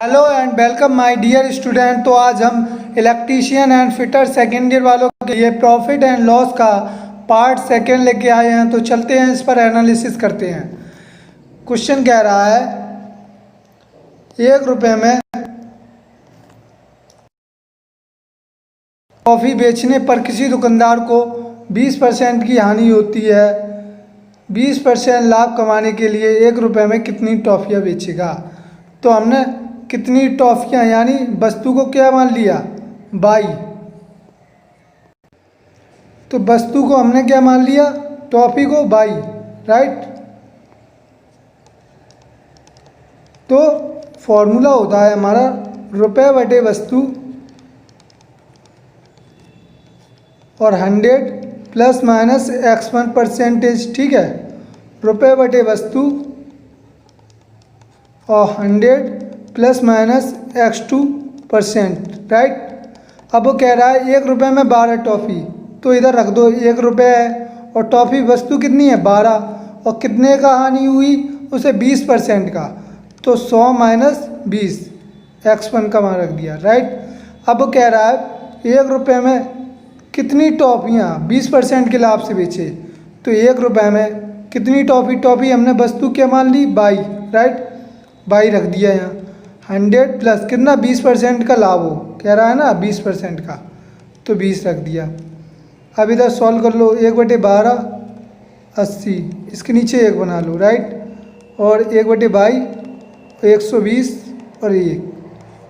Hello and welcome my dear student. तो आज हम electrician and fitter second year वालों के लिए प्रॉफिट एंड लॉस का पार्ट सेकेंड लेके आए हैं। तो चलते हैं, इस पर एनालिसिस करते हैं। क्वेश्चन कह रहा है 1 रुपये में कॉफ़ी बेचने पर किसी दुकानदार को 20% की हानि होती है। 20% लाभ कमाने के लिए 1 रुपये में कितनी टॉफ़ियाँ बेचेगा। तो हमने कितनी टॉफ़ियाँ यानी वस्तु को क्या मान लिया, बाई। तो वस्तु को हमने क्या मान लिया, टॉफ़ी को बाई, राइट। तो फॉर्मूला होता है हमारा रुपये बटे वस्तु और 100 प्लस माइनस x1%। ठीक है, रुपये बटे वस्तु और 100 प्लस माइनस x2%, राइट। अब वो कह रहा है 1 रुपये में 12 टॉफ़ी, तो इधर रख दो 1 रुपये है और टॉफ़ी वस्तु कितनी है 12, और कितने का हानि हुई उसे 20% का, तो 100 माइनस 20 x1 का वहाँ रख दिया, राइट। अब वो कह रहा है 1 रुपये में कितनी टॉफ़ियाँ 20% के लाभ से बेचे। तो 1 रुपये में कितनी टॉफ़ी हमने वस्तु क्या मान ली, बाई, राइट, बाई रख दिया यहाँ। 100 प्लस कितना 20% का लाभ हो, कह रहा है ना 20% का, तो 20 रख दिया। अब इधर सॉल्व कर लो, 1/12 80, इसके नीचे 1 बना लो, राइट, और 1/22 120 और 1,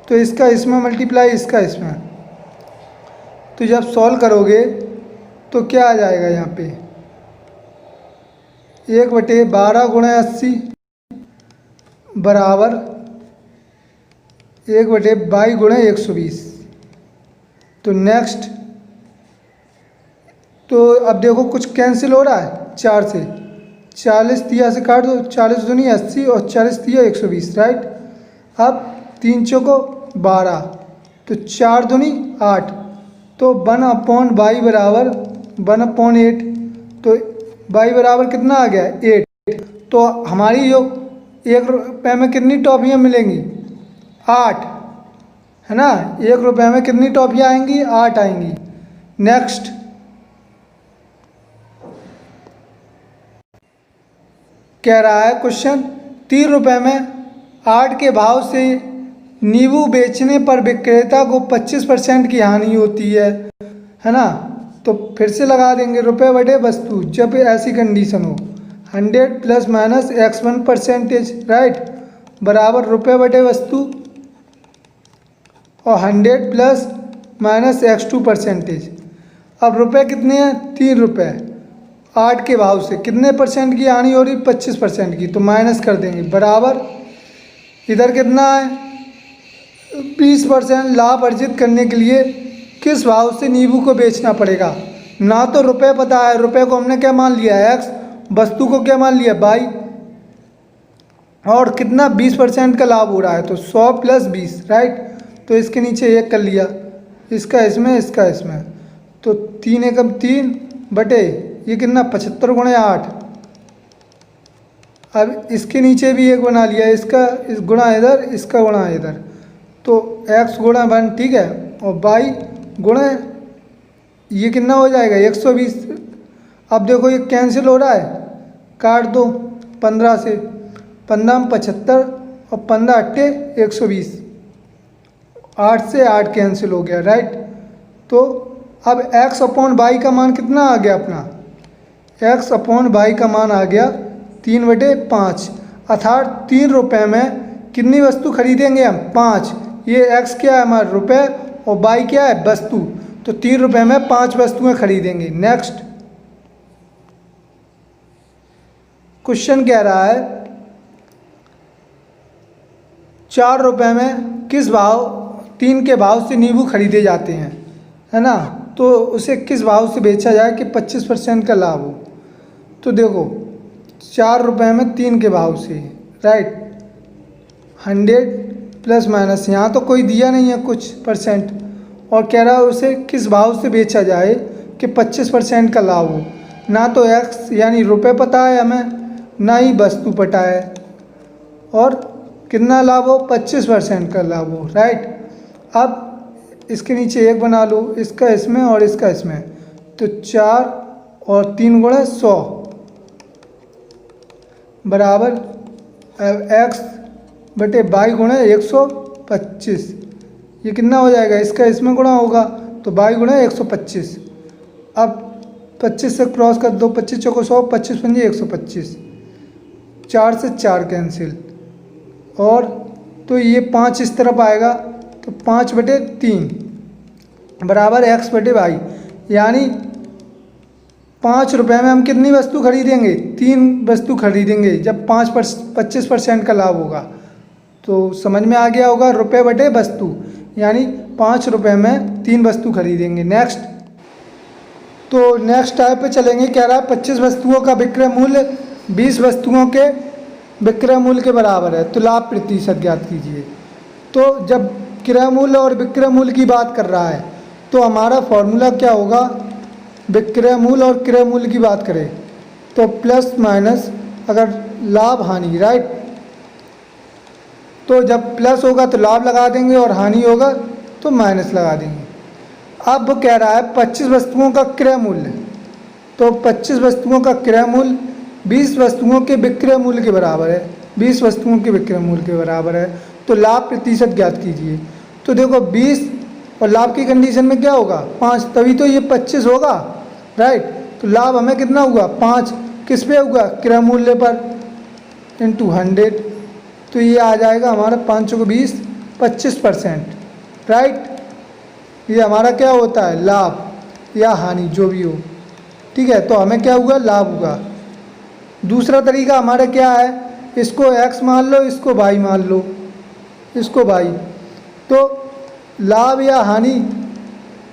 तो इसका इसमें मल्टीप्लाई, इसका इसमें। तो जब सॉल्व करोगे तो क्या आ जाएगा यहाँ पे 1/12 गुणे 80 बराबर 1/22 गुणे 120। तो नेक्स्ट, तो अब देखो कुछ कैंसिल हो रहा है 4 से, 40 तिया से काट दो, 40 दूनी 80 और 40 तिया 120, राइट। अब 3 चौको 12, तो 4 दूनी 8, तो 1/22 बराबर 1/8, तो बाई बराबर कितना आ गया 8। तो हमारी जो 1 रुपये में कितनी टॉफ़ियाँ मिलेंगी 8, है ना। 1 रुपये में कितनी टॉफ़ियाँ आएंगी 8 आएंगी। नेक्स्ट, कह रहा है क्वेश्चन 3 रुपये में 8 के भाव से नींबू बेचने पर विक्रेता को 25% की हानि होती है ना। तो फिर से लगा देंगे रुपये बटे वस्तु, जब ऐसी कंडीशन हो 100 प्लस माइनस x1%, राइट, बराबर रुपये बटे वस्तु और 100 प्लस माइनस x2%। अब रुपये कितने हैं 3 रुपये, 8 के भाव से कितने परसेंट की हानि हो रही 25% की, तो माइनस कर देंगे, बराबर इधर कितना है 20% लाभ अर्जित करने के लिए किस भाव से नींबू को बेचना पड़ेगा। ना तो रुपये पता है, रुपये को हमने क्या मान लिया x, वस्तु को क्या मान लिया बाई, और कितना 20% का लाभ हो रहा है, तो 100 प्लस 20, राइट। तो इसके नीचे 1 कर लिया, इसका इसमें इसका इसमें, तो 3 एकम 3 बटे ये कितना 75 गुणे 8। अब इसके नीचे भी 1 बना लिया, इसका इस गुणा इधर, इसका गुणा इधर, तो x गुणा 1, ठीक है, और बाई गुणे ये कितना हो जाएगा 120। अब देखो ये कैंसिल हो रहा है, काट दो 15 से, 15 में 75 और 15 अट्ठे 120, 8 से 8 कैंसिल हो गया, राइट। तो अब x/बाई का मान कितना आ गया अपना, x/बाई का मान आ गया 3/5, अर्थात 3 रुपये में कितनी वस्तु खरीदेंगे हम 5। ये x क्या है हमारा रुपये और बाई क्या है वस्तु, तो 3 रुपये में 5 वस्तुएं खरीदेंगे। नेक्स्ट क्वेश्चन कह रहा है 4 रुपये में किस भाव 3 के भाव से नींबू खरीदे जाते हैं, है ना। तो उसे किस भाव से बेचा जाए कि 25% का लाभ हो। तो देखो 4 रुपये में 3 के भाव से, राइट, 100 प्लस माइनस, यहाँ तो कोई दिया नहीं है कुछ परसेंट, और कह रहा है उसे किस भाव से बेचा जाए कि 25% का लाभ हो। ना तो x यानी रुपये पता है हमें, ना ही वस्तु पता है, और कितना लाभ हो, 25% का लाभ हो, राइट। अब इसके नीचे 1 बना लो, इसका इसमें और इसका इसमें, तो 4 और 3 गुणा 100 बराबर x बटे बाई गुणा 125। ये कितना हो जाएगा, इसका इसमें गुणा होगा तो बाई गुणा 125। अब 25 से क्रॉस कर दो, 25 चौको 100, 25 पंजे 125, 4 से 4 कैंसिल, और तो ये 5 इस तरफ आएगा, तो 5 बटे 3 बराबर x बटे बाई, यानी 5 रुपये में हम कितनी वस्तु खरीदेंगे, 3 वस्तु खरीदेंगे जब 25% का लाभ होगा। तो समझ में आ गया होगा, रुपये बटे वस्तु, यानी 5 रुपये में 3 वस्तु खरीदेंगे। नेक्स्ट, तो नेक्स्ट टाइप पे चलेंगे। कह रहा है 25 वस्तुओं का विक्रय मूल्य 20 वस्तुओं के विक्रय मूल्य के बराबर है, तो लाभ प्रतिशत ज्ञात कीजिए। तो जब क्रय मूल्य और विक्रय मूल्य की बात कर रहा है तो हमारा फॉर्मूला क्या होगा, विक्रय मूल्य और क्रय मूल्य की बात करें तो प्लस माइनस अगर लाभ हानि, राइट। तो जब प्लस होगा तो लाभ लगा देंगे और हानि होगा तो माइनस लगा देंगे। अब वो कह रहा है 25 वस्तुओं का क्रय मूल्य, तो 25 वस्तुओं का क्रय मूल्य 20 वस्तुओं के विक्रय मूल्य के बराबर है, 20 वस्तुओं के विक्रय मूल्य के बराबर है, तो लाभ प्रतिशत ज्ञात कीजिए। तो देखो 20 और लाभ की कंडीशन में क्या होगा, 5, तभी तो ये 25 होगा, राइट। तो लाभ हमें कितना हुआ, 5, किस पे होगा, क्रय मूल्य पर इंटू 100, तो ये आ जाएगा हमारा 5 को 20, 25%, राइट। ये हमारा क्या होता है, लाभ या हानि जो भी हो, ठीक है। तो हमें क्या हुआ, लाभ हुआ। दूसरा तरीका हमारा क्या है, इसको x मान लो, इसको y मान लो, इसको y। तो लाभ या हानि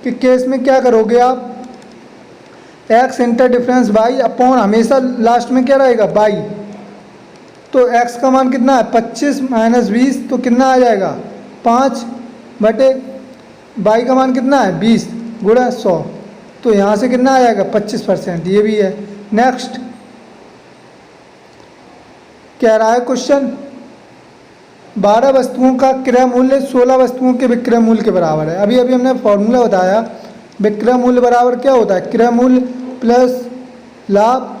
के केस में क्या करोगे आप, x inter difference y upon, हमेशा लास्ट में क्या रहेगा, y। तो x का मान कितना है, 25 माइनस 20, तो कितना आ जाएगा, 5 बटे y का मान कितना है, 20 गुणा 100, तो यहाँ से कितना आ जाएगा, 25%, ये भी है। नेक्स्ट कह रहा है क्वेश्चन 12 वस्तुओं का क्रय मूल्य 16 वस्तुओं के विक्रय मूल्य के बराबर है। अभी हमने फॉर्मूला बताया, विक्रय मूल्य बराबर क्या होता है, क्रय मूल्य प्लस लाभ,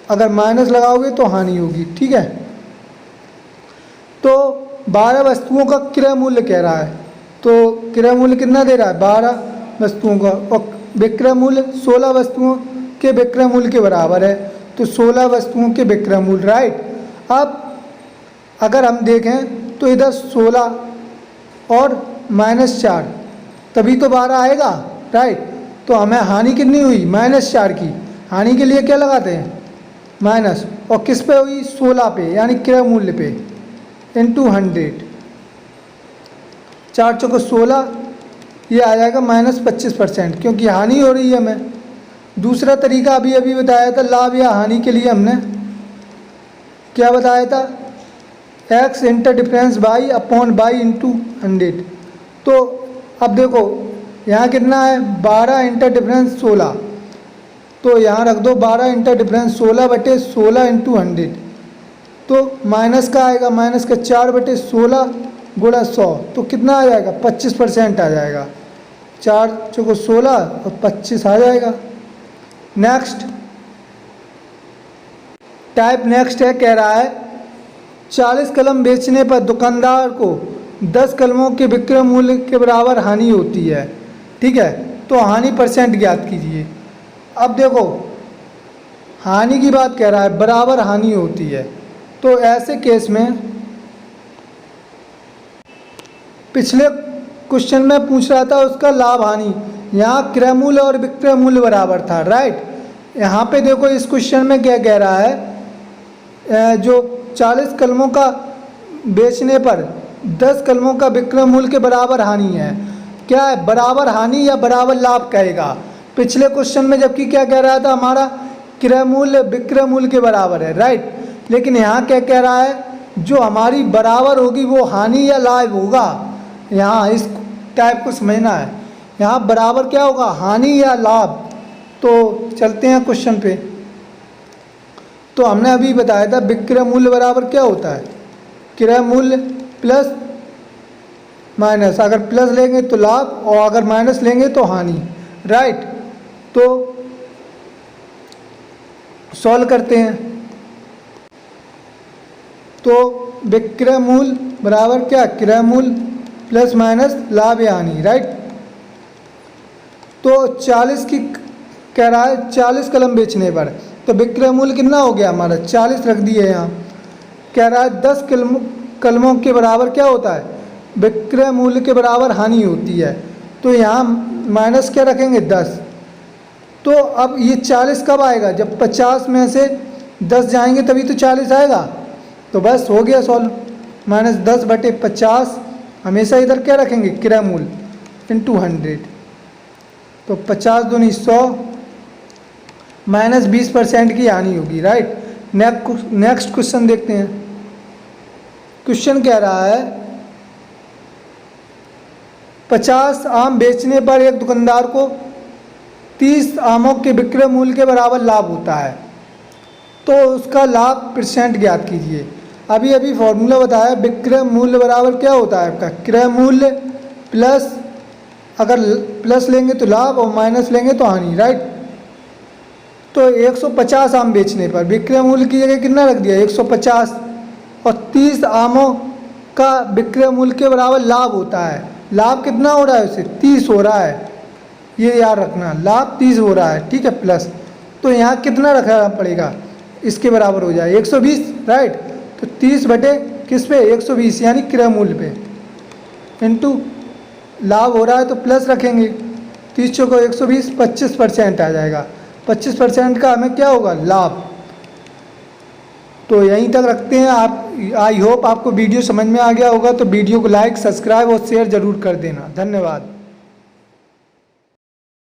अगर माइनस लगाओगे तो हानि होगी, ठीक है। तो 12 वस्तुओं का क्रय मूल्य कह रहा है, तो क्रय मूल्य कितना दे रहा है, 12 वस्तुओं का, और विक्रय मूल्य 16 वस्तुओं के विक्रय मूल्य के बराबर है, तो 16 वस्तुओं के विक्रय मूल्य, राइट। अब अगर हम देखें तो इधर 16 और -4, तभी तो 12 आएगा, राइट। तो हमें हानि कितनी हुई, -4 की, हानि के लिए क्या लगाते हैं, माइनस, और किस पे हुई, 16 पे, यानी क्रय मूल्य पे, इंटू 100, 4 चौको 16, ये आ जाएगा -25%, क्योंकि हानि हो रही है हमें। दूसरा तरीका अभी बताया था, लाभ या हानि के लिए हमने क्या बताया था, x inter difference y upon y into 100। तो अब देखो यहाँ कितना है, 12 इंटर डिफरेंस 16, तो यहाँ रख दो 12 इंटर डिफरेंस 16 बटे 16 इंटू 100, तो माइनस का आएगा, माइनस का 4 बटे 16 गुणा 100, तो कितना आ जाएगा, 25% आ जाएगा, 4 चौको 16 और 25 आ जाएगा। नेक्स्ट टाइप नेक्स्ट है, कह रहा है 40 कलम बेचने पर दुकानदार को 10 कलमों के विक्रय मूल्य के बराबर हानि होती है, ठीक है। तो हानि परसेंट ज्ञात कीजिए। अब देखो हानि की बात कह रहा है, बराबर हानि होती है, तो ऐसे केस में पिछले क्वेश्चन में पूछ रहा था उसका लाभ हानि, यहाँ क्रय मूल्य और विक्रय मूल्य बराबर था, राइट। यहाँ पे देखो इस क्वेश्चन में क्या कह रहा है, जो 40 कलमों का बेचने पर 10 कलमों का विक्रय मूल्य के बराबर हानि है, क्या है, बराबर हानि या बराबर लाभ कहेगा। पिछले क्वेश्चन में जबकि क्या कह रहा था, हमारा क्रय मूल्य विक्रय मूल्य के बराबर है, राइट। लेकिन यहाँ क्या कह रहा है, जो हमारी बराबर होगी वो हानि या लाभ होगा। यहाँ इस टाइप को समझना है, यहाँ बराबर क्या होगा, हानि या लाभ। तो चलते हैं क्वेश्चन पे। तो हमने अभी बताया था विक्रय मूल्य बराबर क्या होता है, क्रय मूल्य प्लस माइनस, अगर प्लस लेंगे तो लाभ और अगर माइनस लेंगे तो हानि, राइट। तो सॉल्व करते हैं। तो विक्रय मूल्य बराबर क्या, क्रय मूल्य प्लस माइनस लाभ या हानि, राइट। तो 40 की कह रहा है 40 कलम बेचने पर, तो विक्रय मूल्य कितना हो गया हमारा, 40 रख दिए यहाँ। कह रहा है 10 कलमों के बराबर क्या होता है, विक्रय मूल्य के बराबर हानि होती है, तो यहाँ माइनस क्या रखेंगे, 10। तो अब ये 40 कब आएगा, जब 50 में से 10 जाएंगे तभी तो 40 आएगा। तो बस हो गया सॉल्व, -10/50 हमेशा इधर क्या रखेंगे, क्रय मूल्य इंटू 100। तो 50 दूनी 100 -20% की हानि होगी, राइट। नेक्स्ट क्वेश्चन देखते हैं। क्वेश्चन कह रहा है 50 आम बेचने पर एक दुकानदार को 30 आमों के विक्रय मूल्य के बराबर लाभ होता है, तो उसका लाभ % ज्ञात कीजिए। अभी अभी फॉर्मूला बताया, विक्रय मूल्य बराबर क्या होता है आपका, क्रय मूल्य प्लस, अगर प्लस लेंगे तो लाभ और माइनस लेंगे तो हानि, राइट। तो 150 आम बेचने पर विक्रय मूल्य की जगह कितना रख दिया, 150, और 30 आमों का विक्रय मूल्य के बराबर लाभ होता है। लाभ कितना हो रहा है उसे, 30 हो रहा है, ये याद रखना, लाभ 30 हो रहा है, ठीक है, प्लस। तो यहाँ कितना रखना पड़ेगा, इसके बराबर हो जाए 120, राइट। तो 30 बटे किस पे, 120 यानी क्रय मूल्य पे, इंटू लाभ हो रहा है तो प्लस रखेंगे, 30 को 120, 25% आ जाएगा। 25% का हमें क्या होगा, लाभ। तो यहीं तक रखते हैं आप। आई होप आपको वीडियो समझ में आ गया होगा। तो वीडियो को लाइक, सब्सक्राइब और शेयर ज़रूर कर देना। धन्यवाद।